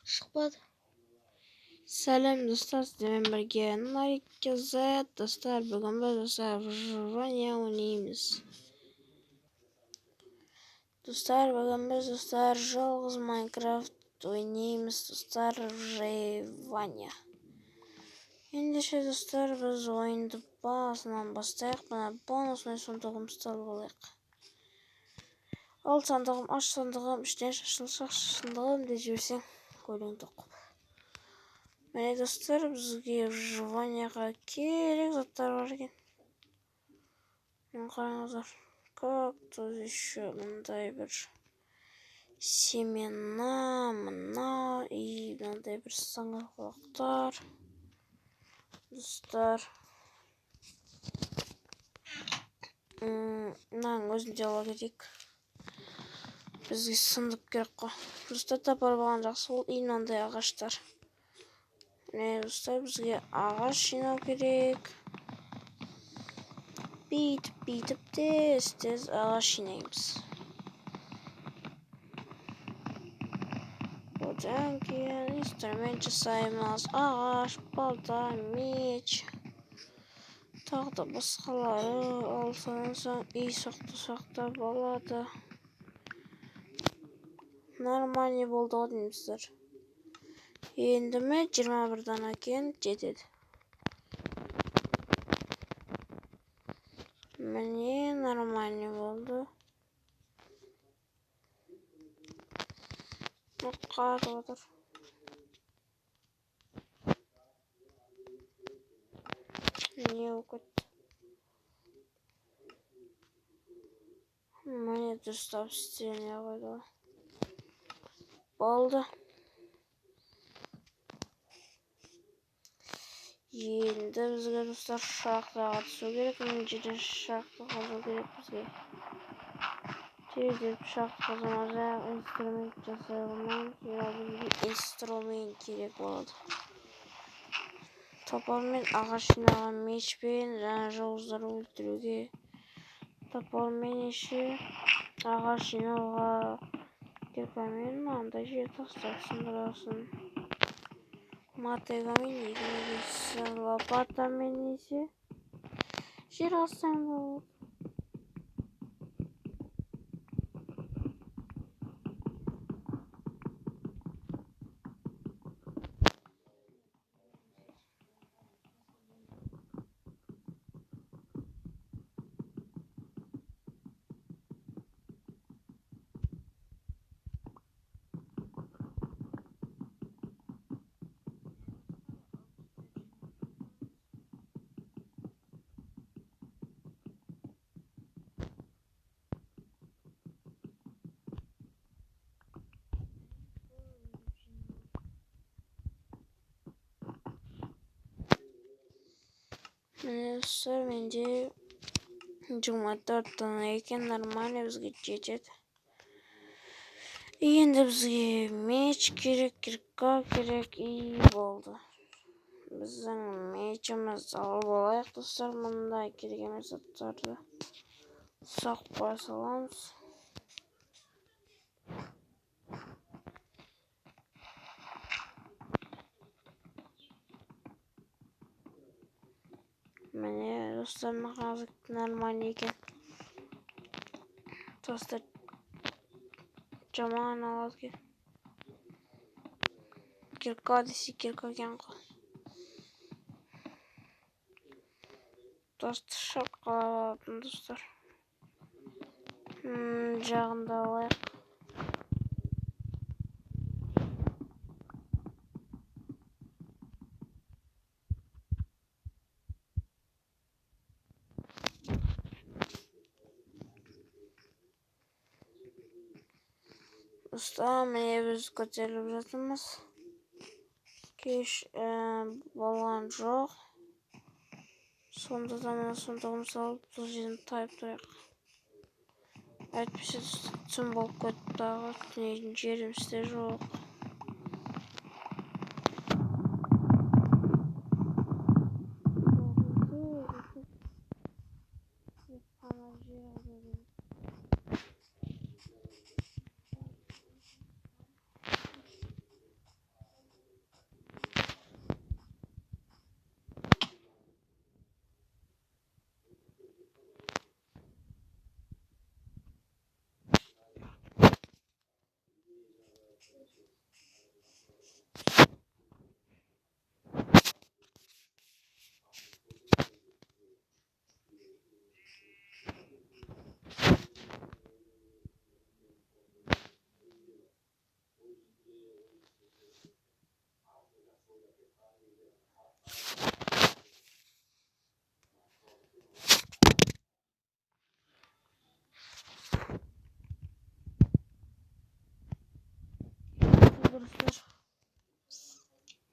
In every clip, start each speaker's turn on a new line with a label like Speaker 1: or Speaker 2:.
Speaker 1: шықпады. Сәлем достар, сіздермен бірге Нарик Z достар. Бүгін біз достар выживание ойнаймыз. Достар, бүгін біз достар жалғыз Майнкрафт ойнаймыз достар, выживание. Ендеше достар, біз ойынды басынан бастайық. Мына бонусный сундығымызды алып алайық. Ал сандығым, аш сандығым, іштен шашындығым деп жіберсең өлең тоқып. Міне достар, бізге выживанияға керек заттар бар екен. Қараңыздар, кактус, еще мындай бір семена, мына и мындай бір саңырауқұлақтар. Достар, мынаның өзін де ала кетейік. Бізге сындып керек қой. Достар, тапар болған жақсы, ол и мынандай ағаштар. Міне достар, бізге ағаш жинау керек. Бүйтіп тез ағаш жинаймыз. Одан кейін инструмент жасаймыз. Ағаш, балта, меч, тағы да басқалары. Ал сонан соң үй сақтасақ та болады. Нормально болды ғой дейміздер. Енді ме 21 дана екен жетеді. Міне нормально болды. Қарып отыр. Не өкет. Міне достап істене қойды. Болды. Енді бізге достар шахтаға түсу керек. Мына жерден шахта қазу керек бізге. Тездеп шахта қазамызда инструмент жасай алмаймыз. Бізге инструмент керек болады. Топормен ағаш жинаған мешпен жаңа жауыздарды өлтіруге. Топормен еше ағаш жинауға. Киркамен мынандай жер тастап сындырасын. Мотыгамен егін лопатамен есе жер алсаң болады. Міне достар, менде 24 дана екен, нормально бізге жетеді. Енді бізге меч керек, кирка керек и болды. Біздің мечімізді алып алайық достар, мұндай керек емес заттарды сақ қоя саламыз. Міне достар, маған нормально екен. Достар, жаман алады екен. Кирка десе кирка екен ғой. Достар, шапқа алатын достар. Жағында алайық. Достар, міне біз көтеріліп жатырмыз. Кеш болған жоқ. Сонда да мына сундығымызды алып бұл жерден тайып тұрайық. Әйтпесе түн болып кетті дағы, түнейтін жерімізде жоқ. Dostlar.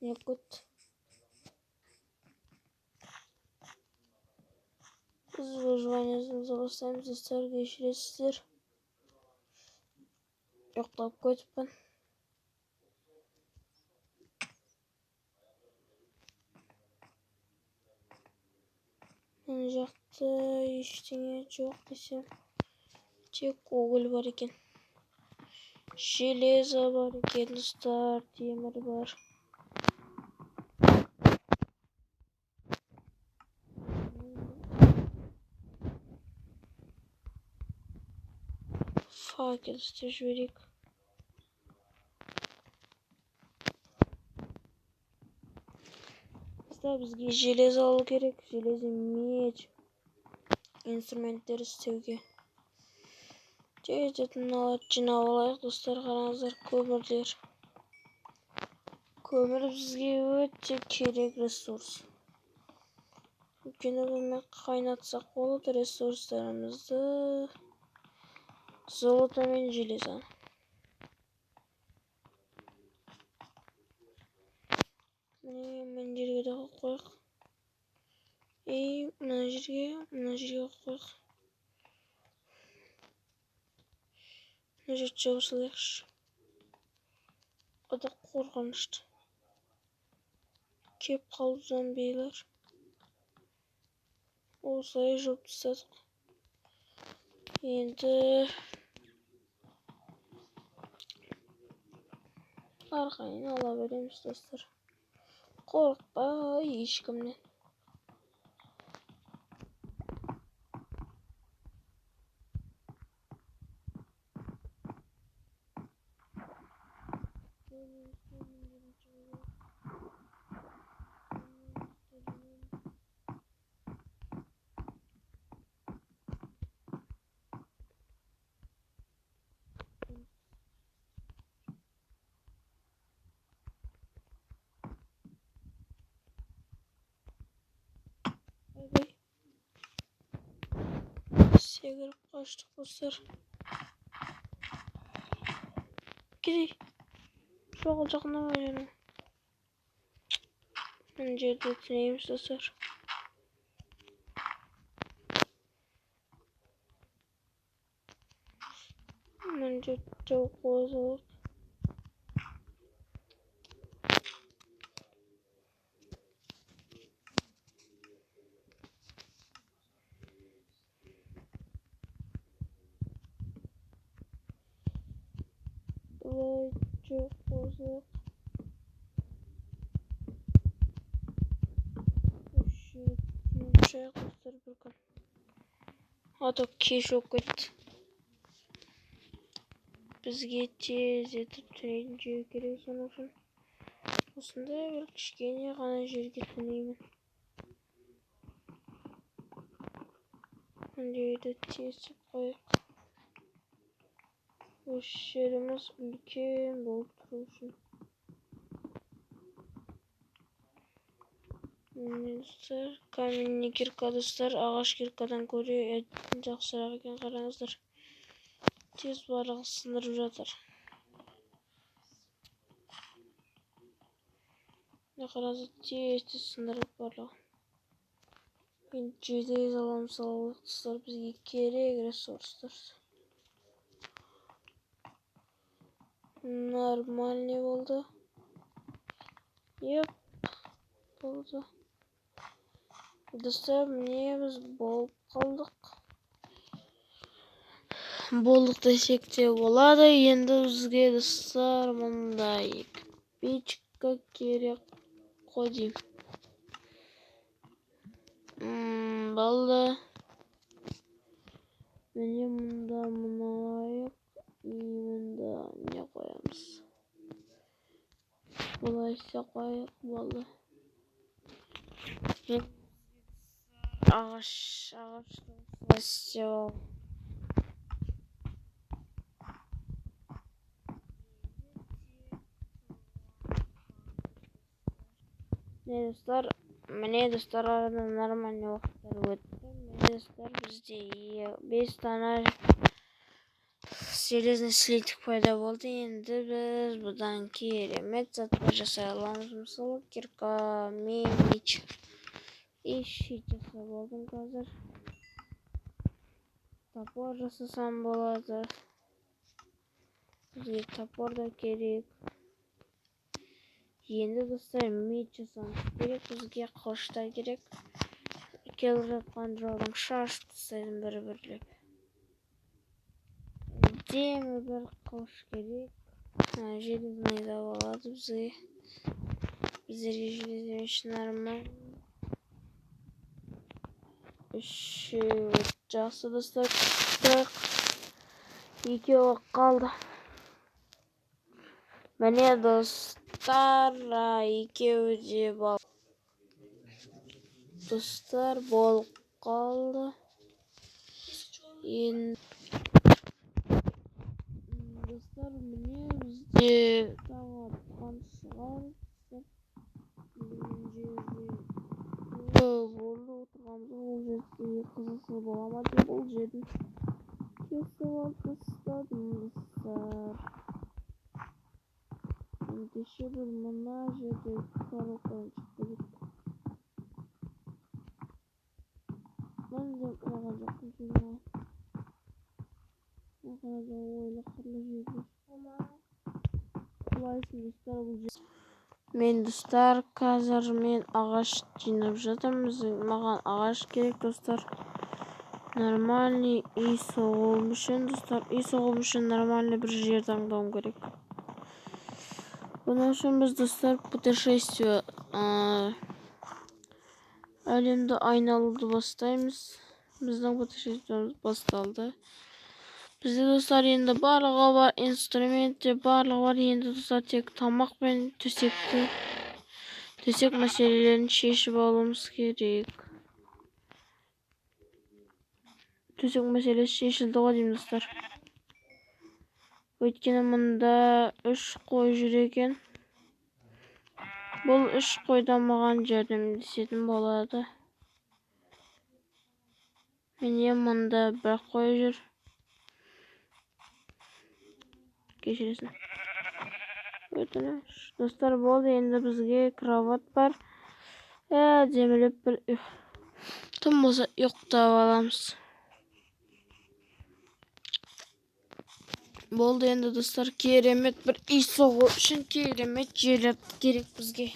Speaker 1: Yakut. Biz выживаниемizді бастаймыз достар, кешіресіздер. Ұйықтап кетіппін. Мен жақта ештеңе жоқ десем, тек уголь бар екен. Железо бар екен достар, темір бар. Факел істеп жіберейік. Бізге железо алу керек, железо меч, инструменттер істеуге. Тез-тез жинап алайық достар, қараңыздар, көмірлер. Көмір бізге өте керек ресурс. Өйткені бұны қайнатсақ болады ресурстарымызды. Золото мен железо. Мына жерге де қойық. Мына жерге қойық. Мына жерді жауып салайықшы. Ода қорқынышты. Кеп қалды зомбилер. Осылай жауып тастадық. Енді арқайын ала береміз достар. Қорықпай ешкімнен. Секіріп қаштық достар. Кедей. Жоғал жақындама өзінің. Мына жерде түнейміз достар. Мына жерде жауып қойса болады. Жоқ болса шаяқ достар бір күн. Ата кеш болып кетті. Бізге тез етіп түнейтін жер керек, соның үшін осындай бір кішкене ғана жерге түнеймін. Мына жерді тесіп қойық. Осы жеріміз үлкен болып тұру үшін. Достар, каменный кирка достар, ағаш киркадан көре жақсырақ екен, қараңыздар. Тез барлығы сындырып жатыр. Қараңыздар, тез сындырып барлығы. Енді железо аламыз алайық достар, бізге керек ресурстар. Нормальный болды. Еп, болды. Достар, міне біз болып қалдық. Болдық десек те болады. Енді бізге достар мұндай печка керек қойдым. Болды. Міне мұнда мұны алайық. Мұнда не қоямыз? Бұлай істе қойық болды. Ағаш істе ол. Міне достар, арадан нормальный уақыттар өтті. Міне достар, бізде 5 дана железный слиток пайда болды. Енді біз бұдан керемет заттар жасай аламыз. Мысалы, кирка, меч и щит жасап алдым қазір. Топор жасасам болады. Бізге топор да керек. Енді достар, меч жасамыз керек. Бізге қылыштар керек. Келіп жатқан жаудың шашып тастайын бір-бірлеп. Демі бір қылыш керек. Железный да болады бізге. Біздерге железный меч нормально. Үшеуі жақсы достар. Екеуі қалды. Міне достар, екеуі де достар болып қалды. Енді достар, міне бізде тағы атқан шығар. Болды отырғанымыз, ол жерде қызылсыз бола ма деп ол жердің кесіп алып тастадым достар. Ендеше бір мына жерде коробкадан шықты кетті. Мүлдем ұнаған жоқпын жинаған. Мақалада ойлы қырлы жерде. Құлайсың достар, бұл жер. Мен достар, қазір мен ағаш жинап жатырмын. Маған ағаш керек достар. Нормальный үй соғуым үшін достар. Үй соғуым үшін нормальный бір жер таңдауым керек. Бұның үшін біз достар путешествие әлемді айналуды бастаймыз. Біздің путешествиеміз басталды. Бізде достар енді барлығы бар, инструментте барлығы бар. Енді достар тек тамақ пен төсек мәселелерін шешіп алуымыз керек. Төсек мәселесі шешілді ғой деймін достар. Өйткені мұнда 3 қой жүр екен. Бұл 3 қойдан маған жәрдемдесетін болады. Міне мұнда 1 қой жүр. Кешіресің. Өтініш. Достар, болды. Енді бізге кроват бар. Демелеп бір тым болса ұйықтап аламыз. Болды енді достар, керемет бір үй соғу үшін керемет жерлер керек бізге.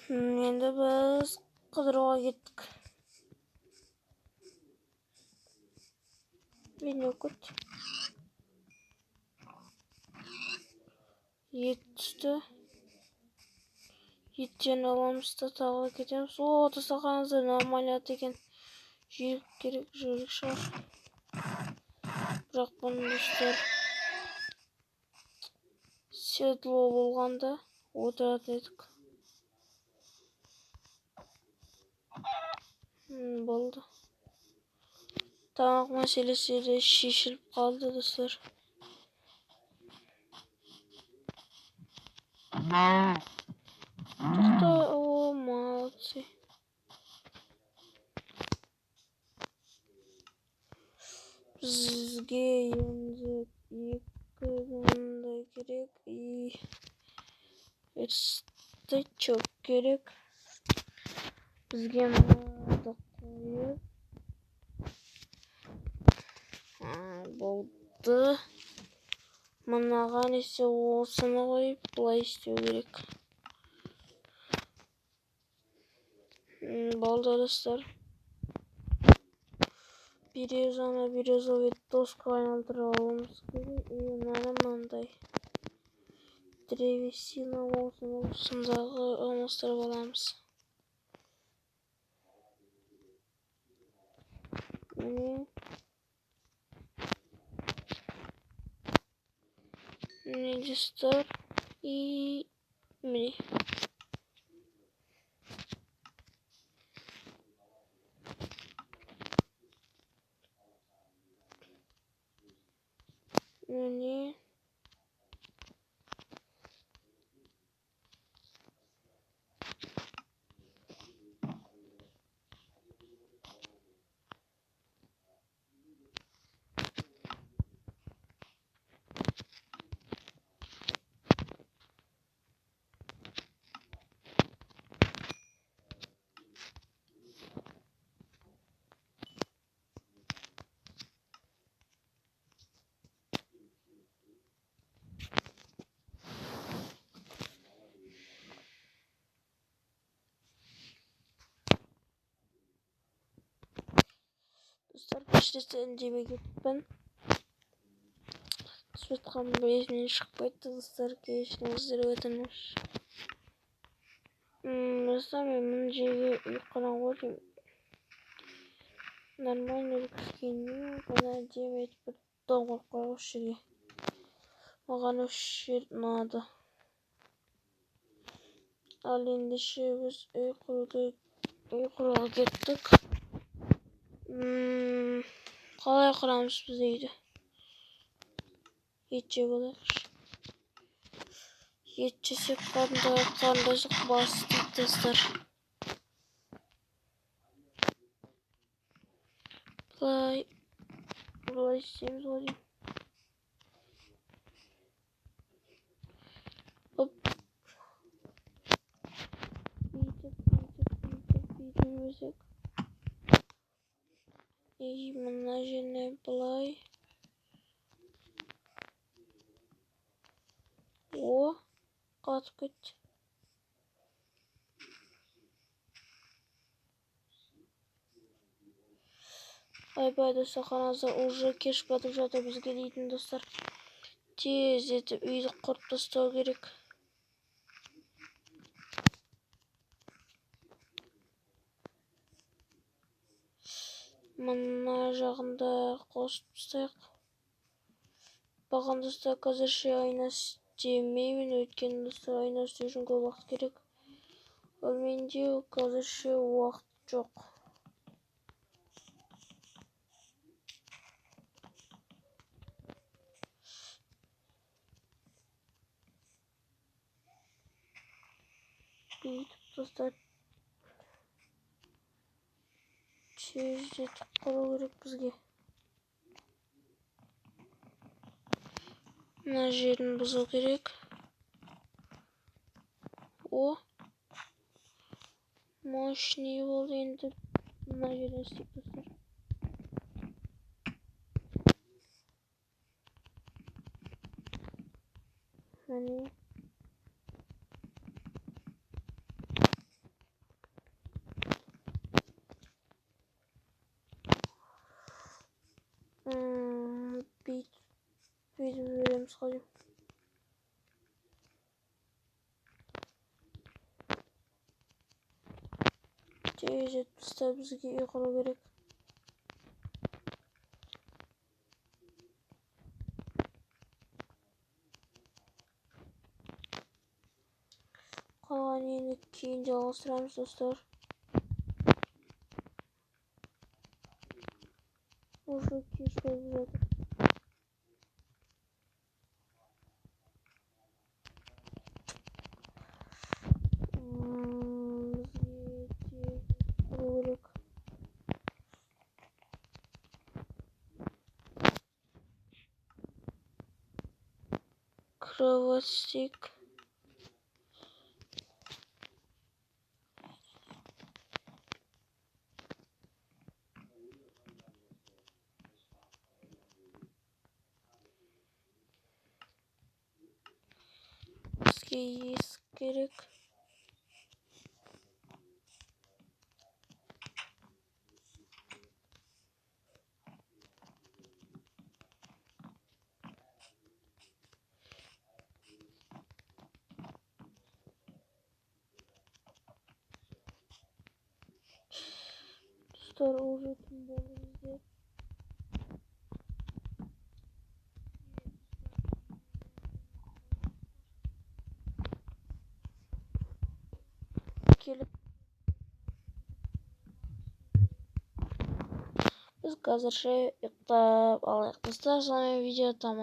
Speaker 1: Енді біз қыдыруға кеттік. Бейне көт. Ет түсті. Еттен аламыз да тағы кетеміз. Тастағаныңызда нормально екен. Жүйрік керек, жүйрік шығар. Бірақ бұны достар седло болғанда отыратын едік. Болды. Тамақ мәселесі де шешіліп қалды достар. Тоқта, молодцы. Бізге енді 2 мыңдай керек. Стычок керек. Бізге мұнды қойып. Болды. Мұнаған есе осыны қойып, бұлай істеу керек. Болды достар. Березовый досқа айналдыра алуымыз керек. Мынандай древесина осындағы алмастырып аламыз. міне достар. И міне. Міне. Dostlar peşte inceme gittim. Светқаның бәлесінен шығып кетті достар, кешіріңіздер өтініш. Достар, мен мына жерге ұйқыны қойдым. Нормально күшкеннен бұны әдемі етіп бір доңғыр қойып осы жерге. Маған осы жер ұнады. Ал ендеше біз үй құруға кеттік. Қалай құрамыз біз үйді? Ет жеп алайықшы. Ет жесек қандайсық басы дейді достар. Былай істейміз ғой деймін. Оп. Бүйтіп өсек. И мына жеріне былай. О, қатып кетті. Айбай достар, қараңыздар, уже кеш батып жатыр бізге дейтін достар. Тез етіп үйді құрып тастау керек. Мына жағында қосып тастайық. Баған достар, қазірше айна істемеймін, өйткені достар айна істеу үшін көп уақыт керек. Ал менде қазірше уақыт жоқ. Бүйтіп достар, тездетіп құру керек бізге. Мына жерін бұзу керек. О, мощный болды енді. Мына жерін істейік достар. Міне. Бүйтіп өреміз ғой. Тез етіп бізге үй құру керек. Қалған енді кейін жалғастырамыз достар. Уже кеш болып жатыр. Кровать істейік. Бізге есік керек. Достар, уже түн болды бізде. келіп біз қазірше ұйықтап алайық достар. Сонымен видео тамам.